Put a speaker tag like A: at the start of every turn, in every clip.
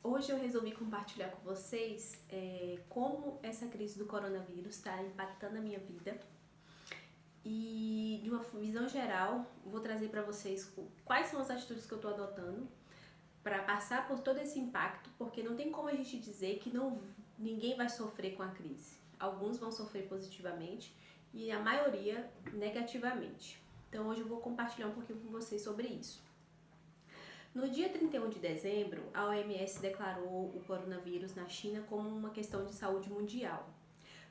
A: Hoje eu resolvi compartilhar com vocês como essa crise do coronavírus está impactando a minha vida e, de uma visão geral, vou trazer para vocês quais são as atitudes que eu estou adotando para passar por todo esse impacto, porque não tem como a gente dizer que ninguém vai sofrer com a crise. Alguns vão sofrer positivamente e a maioria negativamente. Então hoje eu vou compartilhar um pouquinho com vocês sobre isso. No dia 31 de dezembro, a OMS declarou o coronavírus na China como uma questão de saúde mundial.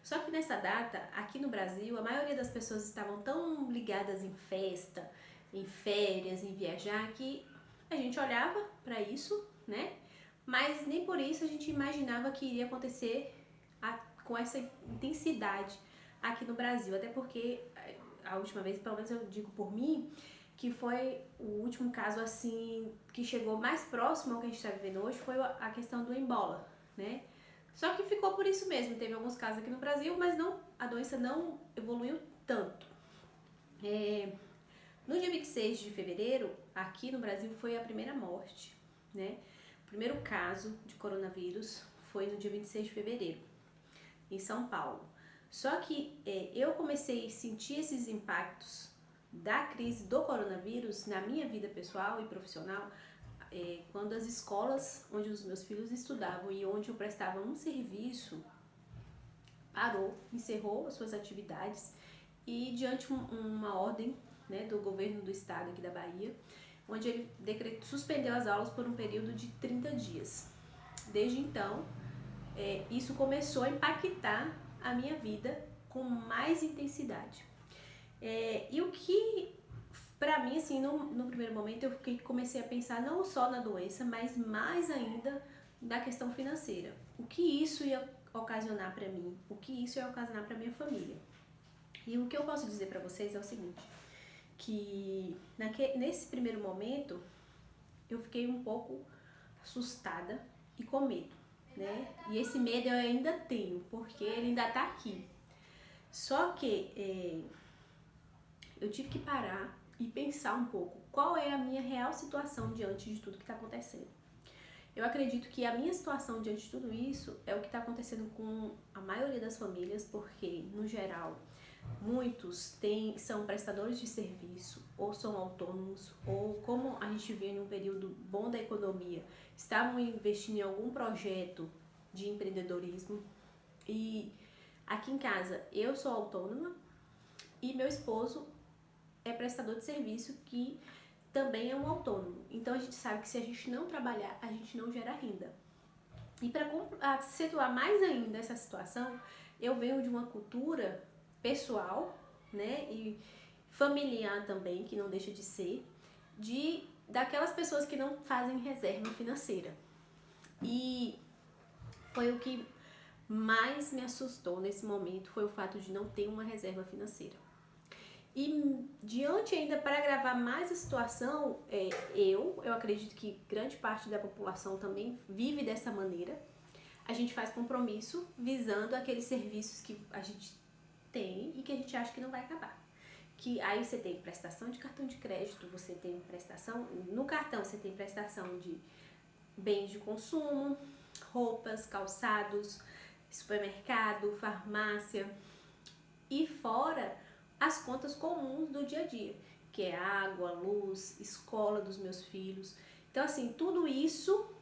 A: Só que nessa data, aqui no Brasil, a maioria das pessoas estavam tão ligadas em festa, em férias, em viajar, que a gente olhava para isso, né? Mas nem por isso a gente imaginava que iria acontecer com essa intensidade aqui no Brasil. Até porque a última vez, pelo menos eu digo por mim, que foi o último caso assim que chegou mais próximo ao que a gente está vivendo hoje, foi a questão do Ebola, né? Só que ficou por isso mesmo, teve alguns casos aqui no Brasil, mas a doença não evoluiu tanto. No dia 26 de fevereiro, aqui no Brasil foi a primeira morte, né? O primeiro caso de coronavírus foi no dia 26 de fevereiro, em São Paulo. Só que eu comecei a sentir esses impactos da crise do coronavírus na minha vida pessoal e profissional quando as escolas onde os meus filhos estudavam e onde eu prestava um serviço encerrou as suas atividades e diante uma ordem, né, do governo do estado aqui da Bahia, onde ele suspendeu as aulas por um período de 30 dias. Desde então, isso começou a impactar a minha vida com mais intensidade. E o que, pra mim, assim, no primeiro momento, eu comecei a pensar não só na doença, mas mais ainda da questão financeira. O que isso ia ocasionar pra mim, o que isso ia ocasionar pra minha família. E o que eu posso dizer pra vocês é o seguinte, que nesse primeiro momento, eu fiquei um pouco assustada e com medo, né? E esse medo eu ainda tenho, porque ele ainda tá aqui. Só que eu tive que parar e pensar um pouco qual é a minha real situação diante de tudo que está acontecendo. Eu acredito que a minha situação diante de tudo isso é o que está acontecendo com a maioria das famílias, porque, no geral, muitos são prestadores de serviço, ou são autônomos, ou como a gente vê num período bom da economia, estavam investindo em algum projeto de empreendedorismo. E aqui em casa eu sou autônoma e meu esposo é prestador de serviço que também é um autônomo. Então a gente sabe que se a gente não trabalhar, a gente não gera renda. E para acentuar mais ainda essa situação, eu venho de uma cultura pessoal, né, e familiar também, que não deixa de ser, daquelas pessoas que não fazem reserva financeira. E foi o que mais me assustou nesse momento, foi o fato de não ter uma reserva financeira. E diante ainda, para agravar mais a situação, eu acredito que grande parte da população também vive dessa maneira. A gente faz compromisso visando aqueles serviços que a gente tem e que a gente acha que não vai acabar. Que aí você tem prestação de cartão de crédito, você tem prestação, no cartão você tem prestação de bens de consumo, roupas, calçados, supermercado, farmácia e fora as contas comuns do dia a dia, que é água, luz, escola dos meus filhos. Então assim, tudo isso,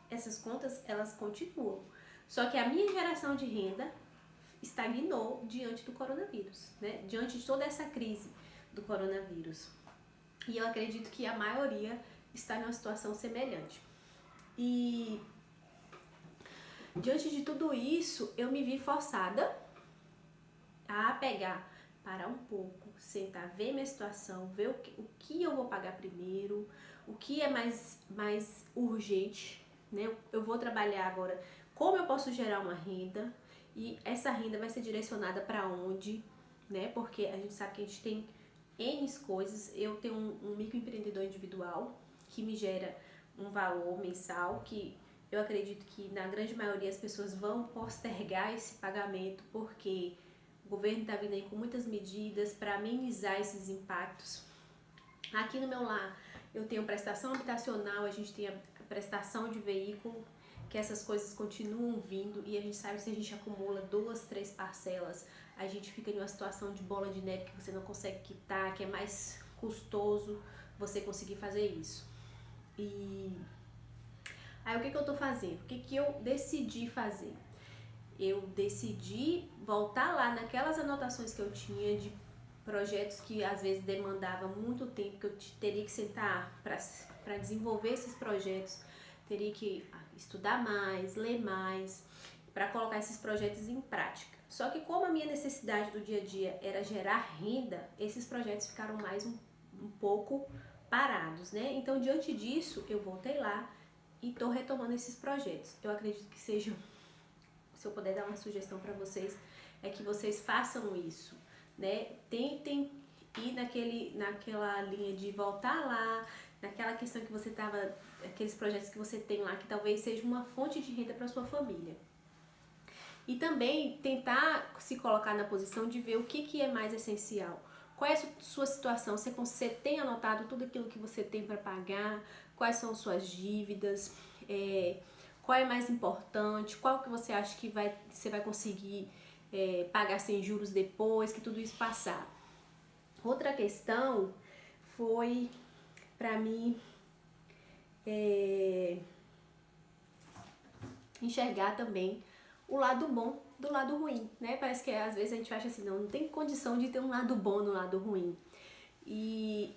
A: essas contas, elas continuam. Só que a minha geração de renda estagnou diante do coronavírus, né? Diante de toda essa crise do coronavírus. E eu acredito que a maioria está numa situação semelhante. E diante de tudo isso, eu me vi forçada a parar um pouco, sentar, ver minha situação, ver o que eu vou pagar primeiro, o que é mais urgente, né? Eu vou trabalhar agora, como eu posso gerar uma renda e essa renda vai ser direcionada para onde, né? Porque a gente sabe que a gente tem N coisas. Eu tenho um microempreendedor individual que me gera um valor mensal que eu acredito que na grande maioria as pessoas vão postergar esse pagamento porque o governo está vindo aí com muitas medidas para amenizar esses impactos. Aqui no meu lar eu tenho prestação habitacional, a gente tem prestação de veículo, que essas coisas continuam vindo e a gente sabe que se a gente acumula 2, 3 parcelas, a gente fica em uma situação de bola de neve que você não consegue quitar, que é mais custoso você conseguir fazer isso. E aí o que eu tô fazendo? O que eu decidi fazer? Eu decidi voltar lá naquelas anotações que eu tinha de projetos que às vezes demandava muito tempo, que eu teria que sentar para desenvolver esses projetos, teria que estudar mais, ler mais, para colocar esses projetos em prática. Só que como a minha necessidade do dia a dia era gerar renda, esses projetos ficaram mais um pouco parados, né? Então, diante disso, eu voltei lá e estou retomando esses projetos. Eu acredito que seja, se eu puder dar uma sugestão para vocês, é que vocês façam isso, né? Tentem ir naquela linha de voltar lá, naquela questão que você estava, aqueles projetos que você tem lá, que talvez seja uma fonte de renda para sua família. E também tentar se colocar na posição de ver o que é mais essencial. Qual é a sua situação? Você tem anotado tudo aquilo que você tem para pagar? Quais são suas dívidas? Qual é mais importante? Qual que você acha que você vai conseguir pagar sem juros depois que tudo isso passar? Outra questão foi para mim enxergar também o lado bom do lado ruim, né? Parece que às vezes a gente acha assim, não tem condição de ter um lado bom no lado ruim. E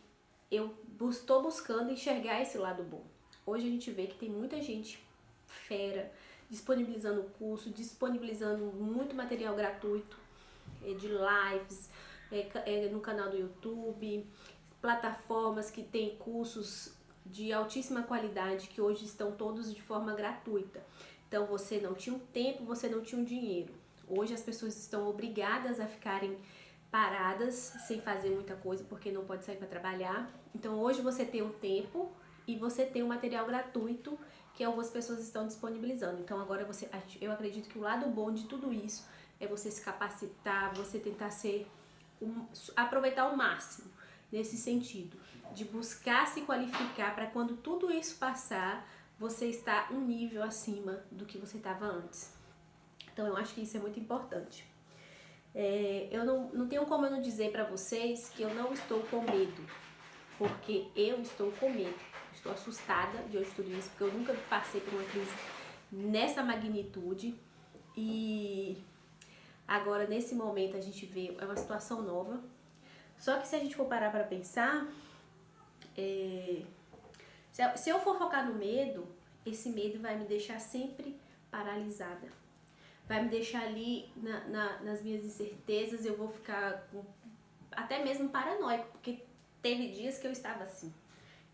A: eu estou buscando enxergar esse lado bom. Hoje a gente vê que tem muita gente fera disponibilizando curso, disponibilizando muito material gratuito de lives no canal do YouTube, plataformas que têm cursos de altíssima qualidade que hoje estão todos de forma gratuita. Então você não tinha um tempo, você não tinha um dinheiro. Hoje as pessoas estão obrigadas a ficarem paradas sem fazer muita coisa porque não pode sair para trabalhar. Então hoje você tem um tempo e você tem um material gratuito que algumas pessoas estão disponibilizando. Então agora eu acredito que o lado bom de tudo isso é você se capacitar, você tentar aproveitar ao máximo nesse sentido, de buscar se qualificar para quando tudo isso passar, você está um nível acima do que você estava antes. Então eu acho que isso é muito importante. Eu não tenho como eu não dizer para vocês que eu não estou com medo, porque eu estou com medo. Estou assustada de hoje tudo isso, porque eu nunca passei por uma crise nessa magnitude e agora nesse momento a gente vê é uma situação nova. Só que se a gente for parar para pensar, se eu for focar no medo, esse medo vai me deixar sempre paralisada. Vai me deixar ali nas minhas incertezas, eu vou ficar até mesmo paranoico, porque teve dias que eu estava assim.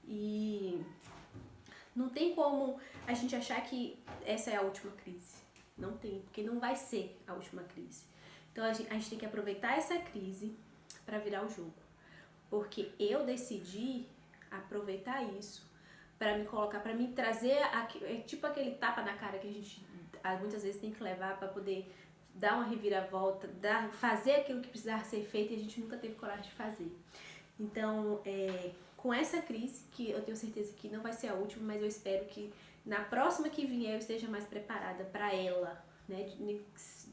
A: E não tem como a gente achar que essa é a última crise. Não tem, porque não vai ser a última crise. Então a gente tem que aproveitar essa crise para virar o jogo. Porque eu decidi aproveitar isso para me colocar, para me trazer tipo aquele tapa na cara que a gente muitas vezes tem que levar para poder dar uma reviravolta, fazer aquilo que precisava ser feito e a gente nunca teve coragem de fazer. Então, com essa crise, que eu tenho certeza que não vai ser a última, mas eu espero que na próxima que vier eu esteja mais preparada para ela, né,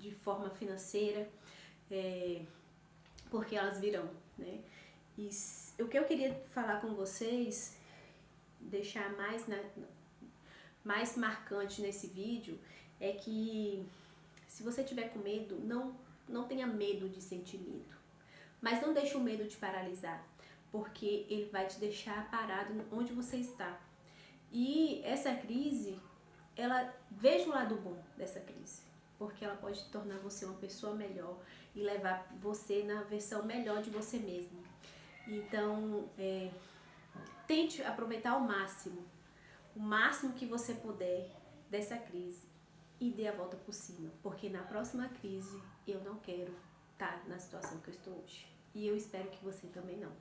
A: de forma financeira, porque elas virão, né. E o que eu queria falar com vocês, deixar mais marcante nesse vídeo, é que se você tiver com medo, não tenha medo de sentir medo. Mas não deixe o medo te paralisar, porque ele vai te deixar parado onde você está. E essa crise, veja o lado bom dessa crise, porque ela pode tornar você uma pessoa melhor e levar você na versão melhor de você mesmo. Então, tente aproveitar ao máximo o máximo que você puder dessa crise e dê a volta por cima, porque na próxima crise eu não quero estar na situação que eu estou hoje. E eu espero que você também não.